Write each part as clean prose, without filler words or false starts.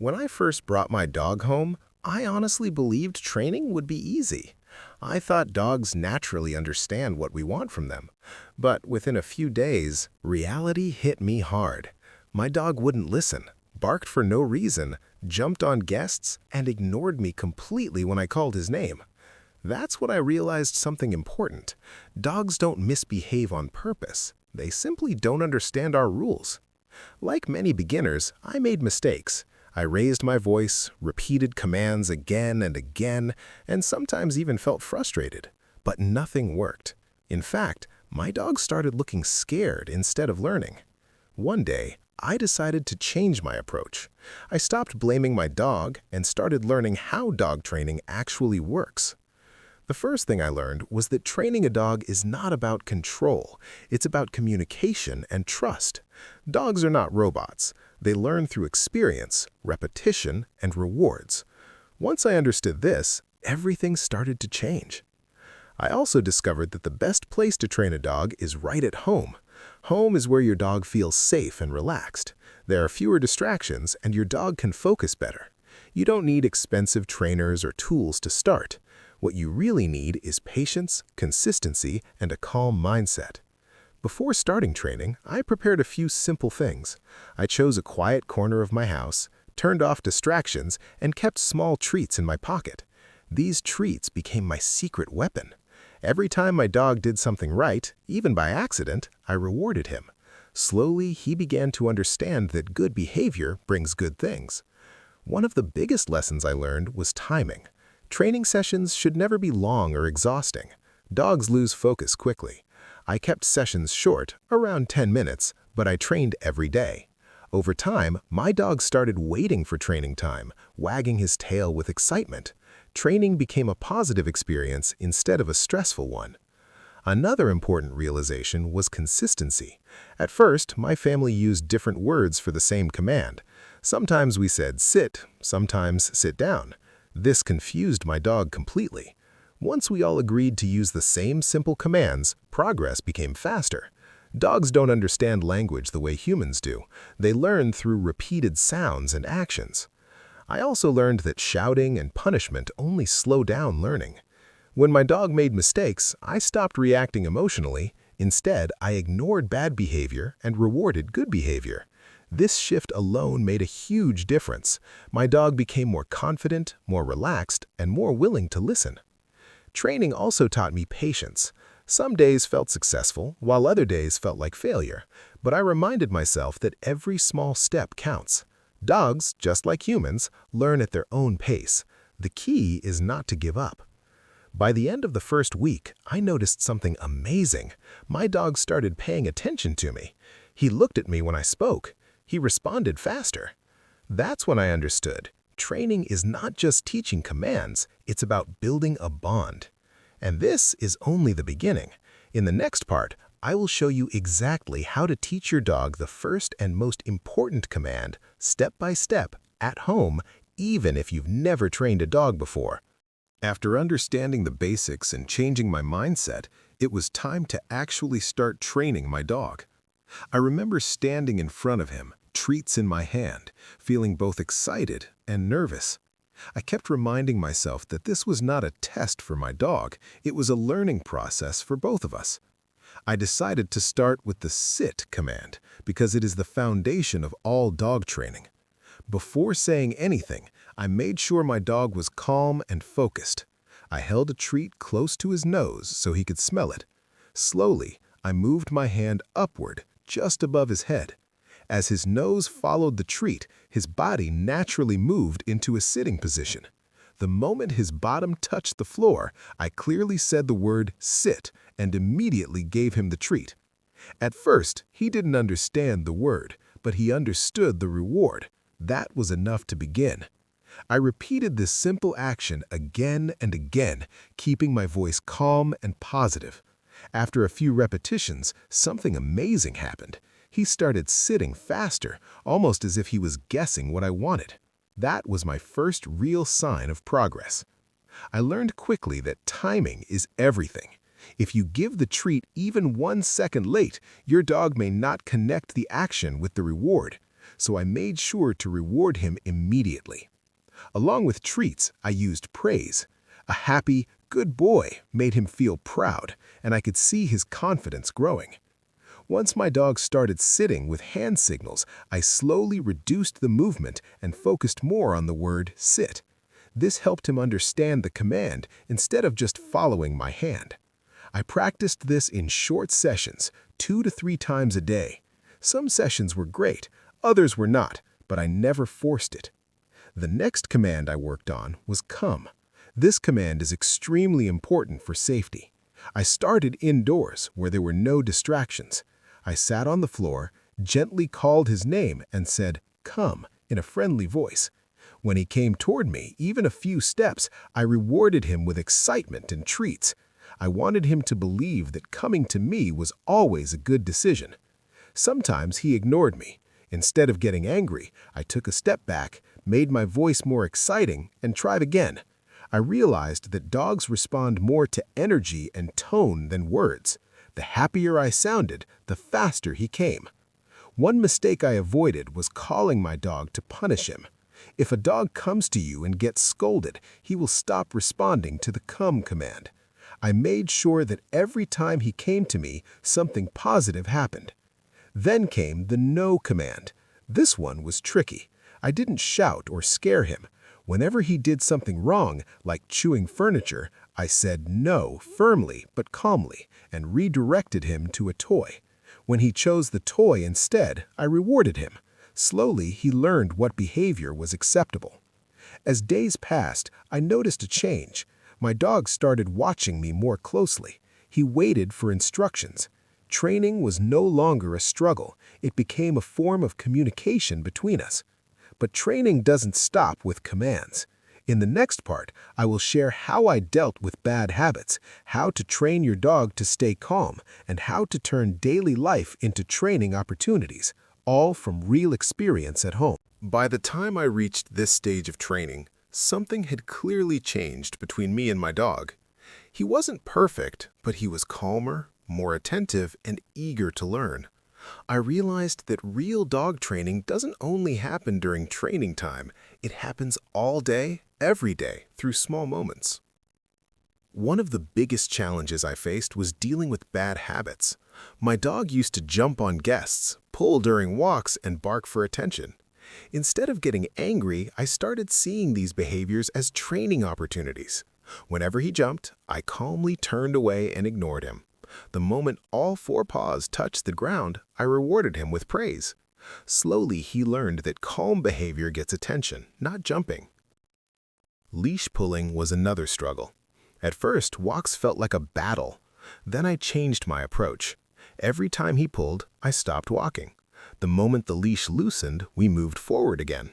When I first brought my dog home, I honestly believed training would be easy. I thought dogs naturally understand what we want from them. But within a few days, reality hit me hard. My dog wouldn't listen, barked for no reason, jumped on guests, and ignored me completely when I called his name. That's when I realized something important. Dogs don't misbehave on purpose. They simply don't understand our rules. Like many beginners, I made mistakes. I raised my voice, repeated commands again and again, and sometimes even felt frustrated. But nothing worked. In fact, my dog started looking scared instead of learning. One day, I decided to change my approach. I stopped blaming my dog and started learning how dog training actually works. The first thing I learned was that training a dog is not about control. It's about communication and trust. Dogs are not robots. They learn through experience, repetition, and rewards. Once I understood this, everything started to change. I also discovered that the best place to train a dog is right at home. Home is where your dog feels safe and relaxed. There are fewer distractions, and your dog can focus better. You don't need expensive trainers or tools to start. What you really need is patience, consistency, and a calm mindset. Before starting training, I prepared a few simple things. I chose a quiet corner of my house, turned off distractions, and kept small treats in my pocket. These treats became my secret weapon. Every time my dog did something right, even by accident, I rewarded him. Slowly, he began to understand that good behavior brings good things. One of the biggest lessons I learned was timing. Training sessions should never be long or exhausting. Dogs lose focus quickly. I kept sessions short, around 10 minutes, but I trained every day. Over time, my dog started waiting for training time, wagging his tail with excitement. Training became a positive experience instead of a stressful one. Another important realization was consistency. At first, my family used different words for the same command. Sometimes we said sit, sometimes sit down. This confused my dog completely. Once we all agreed to use the same simple commands, progress became faster. Dogs don't understand language the way humans do. They learn through repeated sounds and actions. I also learned that shouting and punishment only slow down learning. When my dog made mistakes, I stopped reacting emotionally. Instead, I ignored bad behavior and rewarded good behavior. This shift alone made a huge difference. My dog became more confident, more relaxed, and more willing to listen. Training also taught me patience. Some days felt successful, while other days felt like failure. But I reminded myself that every small step counts. Dogs, just like humans, learn at their own pace. The key is not to give up. By the end of the first week, I noticed something amazing. My dog started paying attention to me. He looked at me when I spoke. He responded faster. That's when I understood. Training is not just teaching commands, it's about building a bond. And this is only the beginning. In the next part, I will show you exactly how to teach your dog the first and most important command, step by step, at home, even if you've never trained a dog before. After understanding the basics and changing my mindset, it was time to actually start training my dog. I remember standing in front of him, treats in my hand, feeling both excited and nervous. I kept reminding myself that this was not a test for my dog, it was a learning process for both of us. I decided to start with the sit command because it is the foundation of all dog training. Before saying anything, I made sure my dog was calm and focused. I held a treat close to his nose so he could smell it. Slowly, I moved my hand upward, just above his head. As his nose followed the treat, his body naturally moved into a sitting position. The moment his bottom touched the floor, I clearly said the word sit and immediately gave him the treat. At first, he didn't understand the word, but he understood the reward. That was enough to begin. I repeated this simple action again and again, keeping my voice calm and positive. After a few repetitions, something amazing happened. He started sitting faster, almost as if he was guessing what I wanted. That was my first real sign of progress. I learned quickly that timing is everything. If you give the treat even 1 second late, your dog may not connect the action with the reward. so I made sure to reward him immediately. Along with treats, I used praise. A happy, good boy made him feel proud, and I could see his confidence growing. Once my dog started sitting with hand signals, I slowly reduced the movement and focused more on the word sit. This helped him understand the command instead of just following my hand. I practiced this in short sessions, 2 to 3 times a day. Some sessions were great, others were not, but I never forced it. The next command I worked on was come. This command is extremely important for safety. I started indoors where there were no distractions. I sat on the floor, gently called his name, and said, "Come," in a friendly voice. When he came toward me, even a few steps, I rewarded him with excitement and treats. I wanted him to believe that coming to me was always a good decision. Sometimes he ignored me. Instead of getting angry, I took a step back, made my voice more exciting, and tried again. I realized that dogs respond more to energy and tone than words. The happier I sounded, the faster he came. One mistake I avoided was calling my dog to punish him. If a dog comes to you and gets scolded, he will stop responding to the come command. I made sure that every time he came to me, something positive happened. Then came the no command. This one was tricky. I didn't shout or scare him. Whenever he did something wrong, like chewing furniture, I said no firmly but calmly and redirected him to a toy. When he chose the toy instead, I rewarded him. Slowly, he learned what behavior was acceptable. As days passed, I noticed a change. My dog started watching me more closely. He waited for instructions. Training was no longer a struggle. It became a form of communication between us. But training doesn't stop with commands. In the next part, I will share how I dealt with bad habits, how to train your dog to stay calm, and how to turn daily life into training opportunities, all from real experience at home. By the time I reached this stage of training, something had clearly changed between me and my dog. He wasn't perfect, but he was calmer, more attentive, and eager to learn. I realized that real dog training doesn't only happen during training time, it happens all day, every day, through small moments. One of the biggest challenges I faced was dealing with bad habits. My dog used to jump on guests, pull during walks, and bark for attention. Instead of getting angry, I started seeing these behaviors as training opportunities. Whenever he jumped, I calmly turned away and ignored him. The moment all 4 paws touched the ground, I rewarded him with praise. Slowly, he learned that calm behavior gets attention, not jumping. Leash pulling was another struggle. At first, walks felt like a battle. Then I changed my approach. Every time he pulled, I stopped walking. The moment the leash loosened, we moved forward again.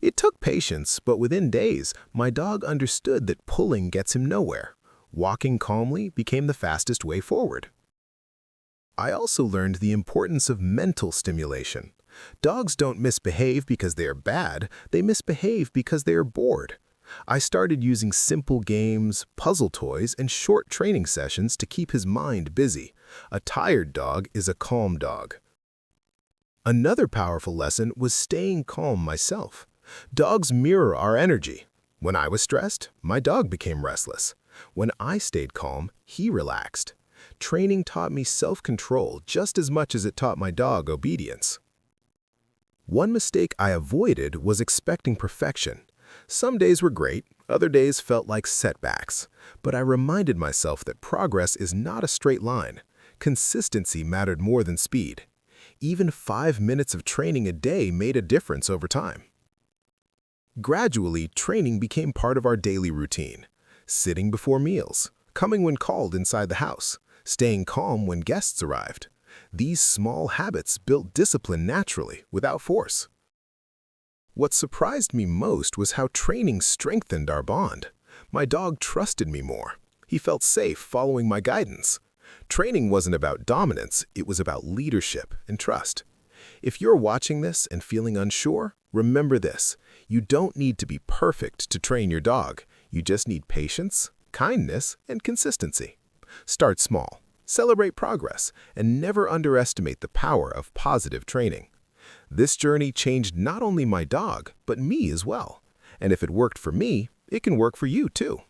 It took patience, but within days, my dog understood that pulling gets him nowhere. Walking calmly became the fastest way forward. I also learned the importance of mental stimulation. Dogs don't misbehave because they are bad, they misbehave because they are bored. I started using simple games, puzzle toys, and short training sessions to keep his mind busy. A tired dog is a calm dog. Another powerful lesson was staying calm myself. Dogs mirror our energy. When I was stressed, my dog became restless. When I stayed calm, he relaxed. Training taught me self-control just as much as it taught my dog obedience. One mistake I avoided was expecting perfection. Some days were great, other days felt like setbacks. But I reminded myself that progress is not a straight line. Consistency mattered more than speed. Even 5 minutes of training a day made a difference over time. Gradually, training became part of our daily routine. Sitting before meals, coming when called inside the house, staying calm when guests arrived. These small habits built discipline naturally, without force. What surprised me most was how training strengthened our bond. My dog trusted me more. He felt safe following my guidance. Training wasn't about dominance, it was about leadership and trust. If you're watching this and feeling unsure, remember this: you don't need to be perfect to train your dog. You just need patience, kindness, and consistency. Start small, celebrate progress, and never underestimate the power of positive training. This journey changed not only my dog, but me as well. And if it worked for me, it can work for you too.